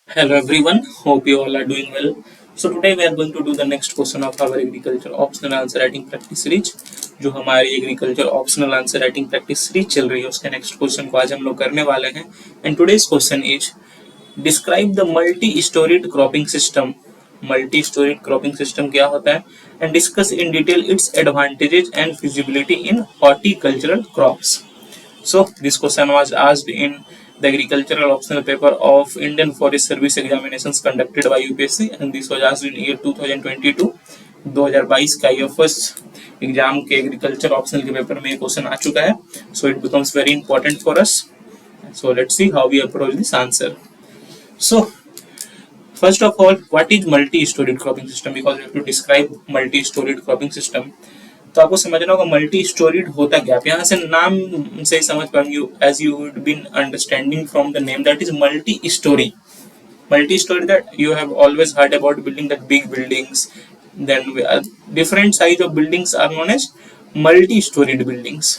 Hello everyone, hope you all are doing well. So today we are going to do the next question of our agriculture optional answer writing practice series. जो हमारी agriculture optional answer writing practice series चल रही है उसके next question को आज हम लोग करने वाले हैं. And today's question is describe the multi storeyed cropping system. Multi storeyed cropping system क्या होता है and discuss in detail its advantages and feasibility in horticultural crops. So this question was asked in the agricultural optional paper of Indian Forest Service examinations conducted by UPSC, and this was asked in year 2022. 2022 का ये first exam के agriculture optional के paper में question आ चुका है. So it becomes very important for us. So let's see how we approach this answer. So first of all, what is multi-storied cropping system? Because we have to describe multi-storied cropping system. तो आपको समझना होगा multi storeyed होता क्या. आप यहाँ से नाम से ही समझ पाएंगे as you would been understanding from the name that is multi storey. Multi storey that you have always heard about building that big buildings. Then different size of buildings are known as multi-storied buildings.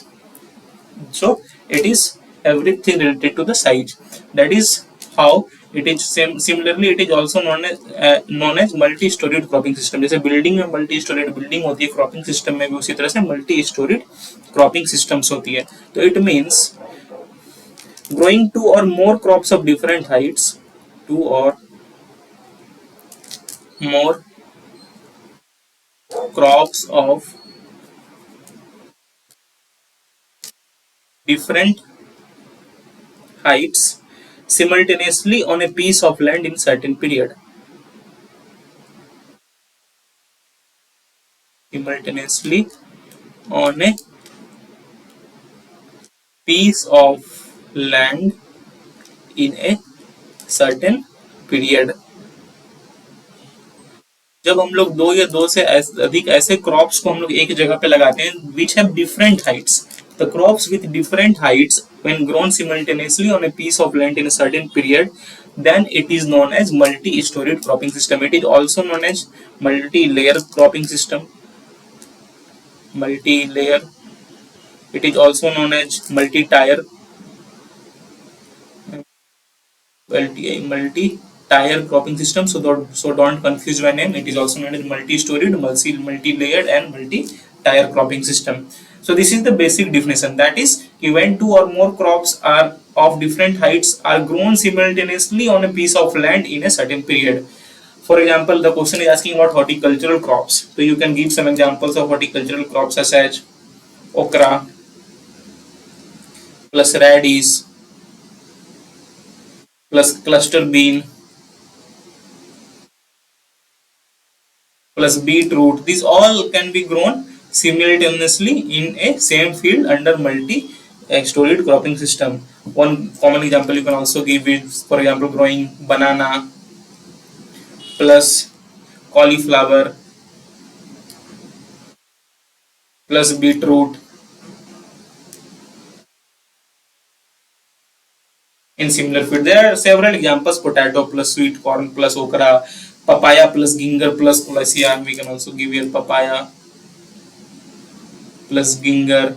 So it is everything related to the size. That is how it is. Similarly it is also known as multi-storied cropping system. जैसे building में multi-storied building होती है, cropping system में भी उसी तरह से multi-storied cropping systems होती है. तो it means growing two or more crops of different heights, two or more crops of different heights simultaneously on a piece of land in certain period. Simultaneously on a piece of land in a certain period. जब हम लोग दो या दो से अधिक ऐसे crops को हम लोग एक जगह पे लगाते हैं which have different Heights. The crops with different heights when grown simultaneously on a piece of land in a certain period, then it is known as multi-storied cropping system. It is also known as multi-layer cropping system. Multi-layer. It is also known as multi-tier. Multi-tier cropping system. So don't confuse my name. It is also known as multi-storied, multi-layered, and multi-tier cropping system. So this is the basic definition. That is, when two or more crops are of different heights are grown simultaneously on a piece of land in a certain period. For example, the question is asking about horticultural crops. So you can give some examples of horticultural crops such as okra plus radish plus cluster bean plus beetroot. These all can be grown simultaneously in a same field under multi-storied cropping system. One common example you can also give is, for example, growing banana plus cauliflower plus beetroot in similar field. There are several examples: potato plus sweet corn plus okra, papaya plus ginger plus colocea. We can also give here papaya plus ginger.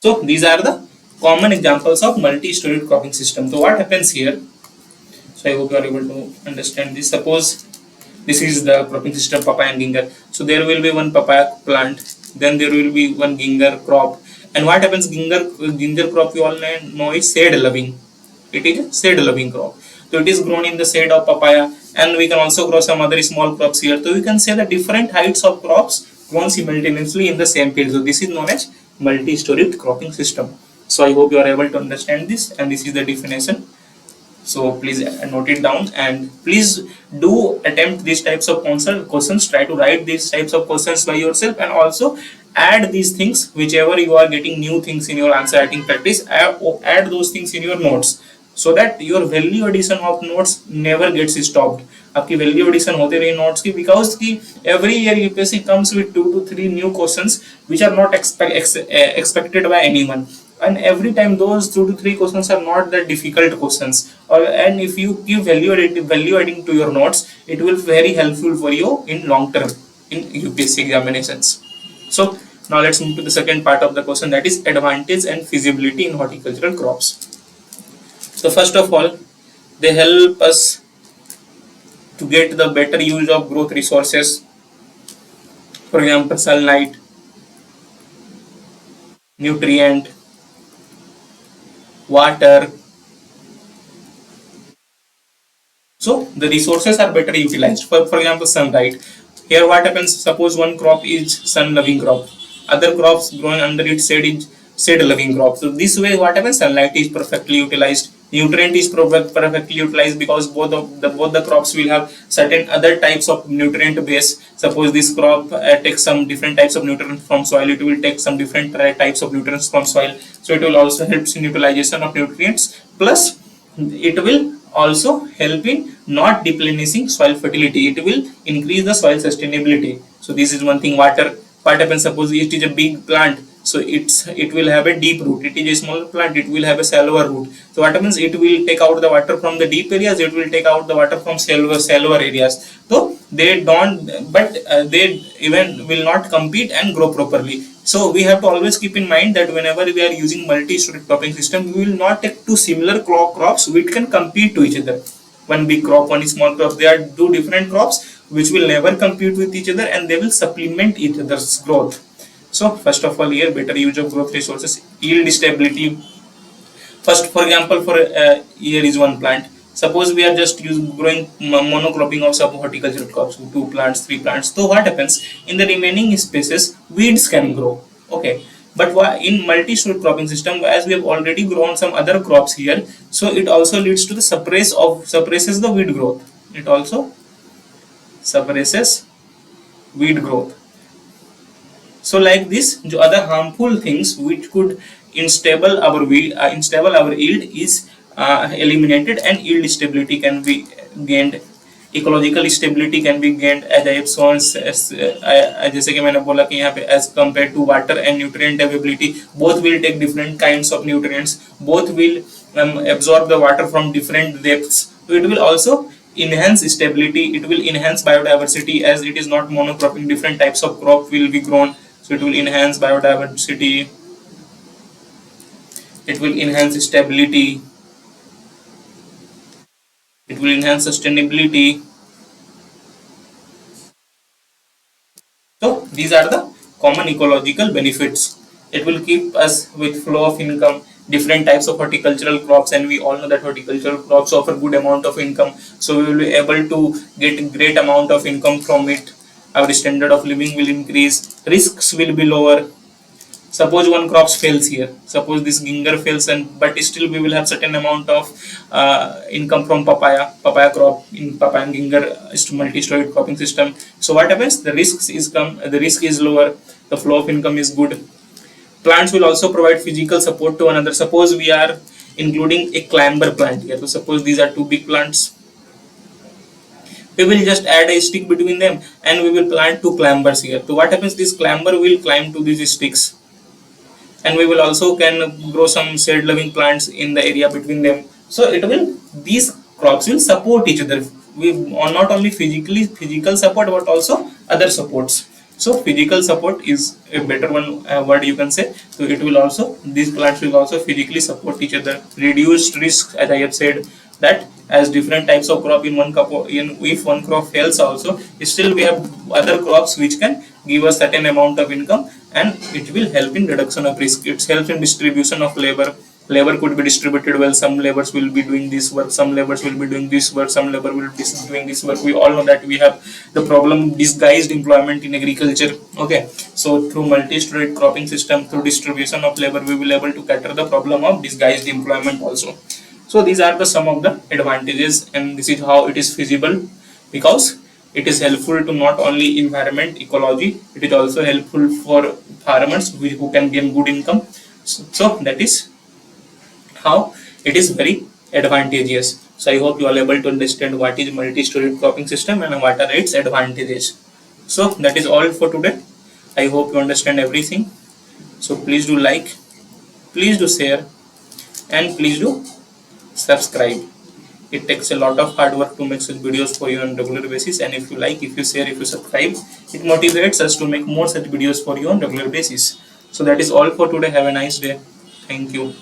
So these are the common examples of multi-storied cropping system. So what happens here? So I hope you are able to understand this. Suppose this is the cropping system papaya and ginger. So there will be one papaya plant, then there will be one ginger crop. And what happens? Ginger crop you all know is shade loving. It is a shade loving crop. So it is grown in the shade of papaya, and we can also grow some other small crops here. So we can say the different heights of crops grown simultaneously in the same field. So this is known as multi-storied cropping system. So I hope you are able to understand this, and this is the definition. So please note it down, and please do attempt these types of questions. Try to write these types of questions by yourself, and also add these things whichever you are getting new things in your answer writing practice. Add those things in your notes so that your value addition of notes never gets stopped. आपकी value addition होते रही notes की, because की every year UPSC comes with 2 to 3 new questions which are not expected by anyone, and every time those 2 to 3 questions are not that difficult questions, and if you give value adding to your notes, it will be very helpful for you in long term in UPSC examinations. So now let's move to the second part of the question, that is advantage and feasibility in horticultural crops. So first of all, They help us to get the better use of growth resources. For example, sunlight, nutrient, water. So the resources are better utilized. For example, sunlight. Here what happens, suppose one crop is sun loving crop, other crops growing under its shade is shade loving crop. So this way what happens, sunlight is perfectly utilized, nutrient is perfectly utilized, because both the crops will have certain other types of nutrient base. Suppose this crop takes some different types of nutrients from soil, it will take some different types of nutrients from soil, so it will also help in utilization of nutrients. Plus it will also help in not depleting soil fertility, it will increase the soil sustainability. So this is one thing. Water, what happens, suppose it is a big plant, so it will have a deep root. It is a small plant, it will have a shallower root. So what happens, it will take out the water from the deep areas, it will take out the water from shallower areas. So they don't, but they even will not compete and grow properly. So we have to always keep in mind that whenever we are using multi-storied cropping system, we will not take two similar crops which can compete to each other. One big crop, one small crop, they are two different crops which will never compete with each other, and they will supplement each other's growth. So first of all, here better use of growth resources, yield stability. First, for example, for here is one plant. Suppose we are just growing monocropping of some horticultural crops, two plants, three plants. So what happens, in the remaining spaces, weeds can grow. Okay, but in multi-storied cropping system, as we have already grown some other crops here, so it also leads to the suppresses the weed growth. It also suppresses weed growth. So like this, the other harmful things which could instable our yield is eliminated, and yield stability can be gained, ecological stability can be gained, as I have shown. जैसे कि मैंने बोला कि यहाँ पे as compared to water and nutrient availability, both will take different kinds of nutrients, both will absorb the water from different depths. So it will also enhance stability, it will enhance biodiversity, as it is not monocropping, different types of crop will be grown. So it will enhance biodiversity, it will enhance stability, it will enhance sustainability. So these are the common ecological benefits. It will keep us with flow of income, different types of horticultural crops, and we all know that horticultural crops offer good amount of income. So we will be able to get great amount of income from it. Our standard of living will increase, risks will be lower. Suppose one crop fails here, suppose this ginger fails, and but still we will have certain amount of income from papaya crop in papaya and ginger multi-storied cropping system. So what happens, the risk is lower, the flow of income is good. Plants will also provide physical support to another. Suppose we are including a climber plant here, so suppose these are two big plants, we will just add a stick between them and we will plant two climbers here. So what happens, this climber will climb to these sticks, and we will also can grow some shade loving plants in the area between them. So it will, these crops will support each other. We not only physical support, but also other supports. So physical support is a better one word you can say. So it will also, these plants will also physically support each other. Reduced risk, as I have said, that as different types of crop in one crop, if one crop fails also, still we have other crops which can give us certain amount of income, and it will help in reduction of risk. It helps in distribution of labor. Labor could be distributed well. Some laborers will be doing this work, some laborers will be doing this work, some labor will be doing this work. We all know that we have the problem disguised employment in agriculture. Okay, so through multi-storied cropping system, through distribution of labor, we will able to cater the problem of disguised employment also. So these are the some of the advantages, and this is how it is feasible, because it is helpful to not only environment ecology, it is also helpful for farmers who can gain good income. So that is how it is very advantageous. So I hope you are able to understand what is multi-storied cropping system and what are its advantages. So that is all for today. I hope you understand everything. So please do like, please do share, and please do subscribe. It takes a lot of hard work to make such videos for you on regular basis, and if you like, if you share, if you subscribe, it motivates us to make more such videos for you on regular basis. So that is all for today. Have a nice day. Thank you.